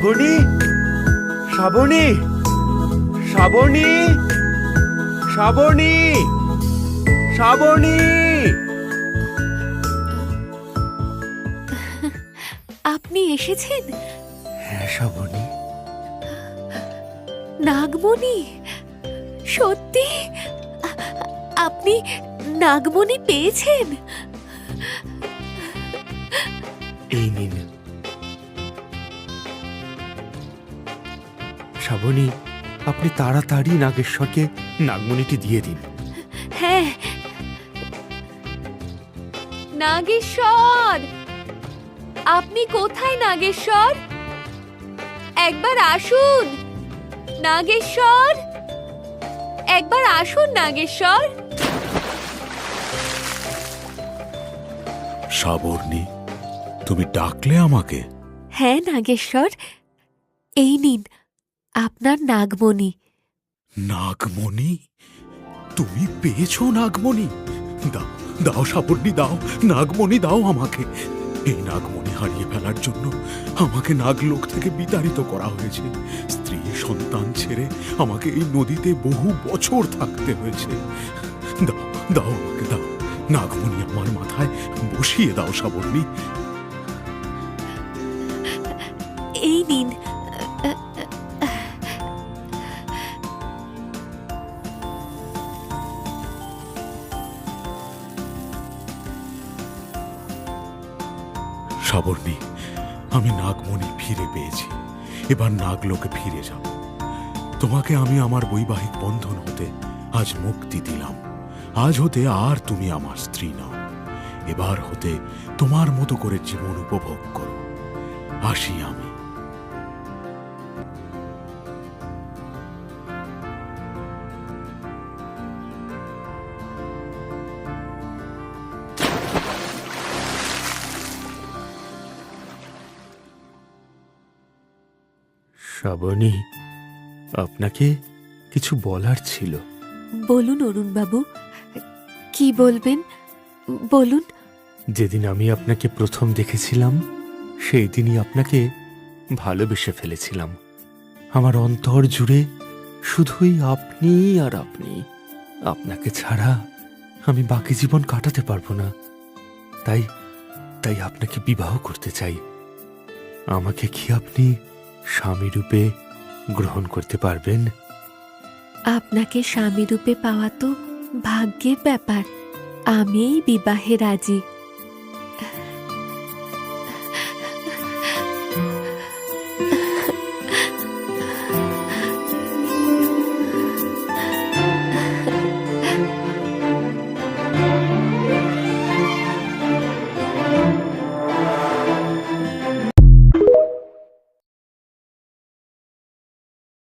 শ্রাবণী, শ্রাবণী, শ্রাবণী, শ্রাবণী, শ্রাবণী। আপনি এসেছেন? হ্যাঁ শ্রাবণী। নাগমণি, সত্যি আপনি নাগমণি পেয়েছেন? এই নিন শ্রাবণী, আপনি তাড়াতাড়ি নাগেশ্বরকে নাগমণিটি দিয়ে দিন। হ্যাঁ। নাগেশ্বর, আপনি কোথায় নাগেশ্বর? একবার আসুন নাগেশ্বর, একবার আসুন নাগেশ্বর। শ্রাবণী, তুমি ডাকলে আমাকে? হ্যাঁ নাগেশ্বর, এই নিন আপনার নাগমণি। নাগমণি? তুমি পেয়েছো নাগমণি? দাও দাও শ্রাবণী, দাও নাগমণি, দাও আমাকে। এই নাগমণি হারিয়ে ফেলার জন্য আমাকে নাগলোক থেকে বিতাড়িত করা হয়েছে। স্ত্রী সন্তান ছেড়ে আমাকে এই নদীতে বহু বছর থাকতে হয়েছে। দাও দাও আমাকে, দাও নাগমণি আমার মাথায় বসিয়ে দাও শ্রাবণী। এই নিন। শ্রাবণী, আমি নাগমণি ফিরে পেয়েছি। এবার নাগলোকে ফিরে যাব। তোমাকে আমি আমার বৈবাহিক বন্ধন হতে আজ মুক্তি দিলাম। আজ হতে আর তুমি আমার স্ত্রী নও। এবার হতে তোমার মতো করে জীবন উপভোগ করো। আসি আমি। শ্রাবণী, আপনাকে কিছু বলার ছিল। বলুন অরুণবাবু, কি বলবেন বলুন। যেদিন আমি আপনাকে প্রথম দেখেছিলাম সেই দিনই আপনাকে ভালোবেসে ফেলেছিলাম। আমার অন্তর জুড়ে শুধুই আপনি আর আপনি। আপনাকে ছাড়া আমি বাকি জীবন কাটাতে পারবো না। তাই তাই আপনাকে বিবাহ করতে চাই। আমাকে কি আপনি স্বামী রূপে গ্রহণ করতে পারবেন? আপনাকে স্বামী রূপে পাওয়া তো ভাগ্যের ব্যাপার। আমি এই বিবাহে রাজি।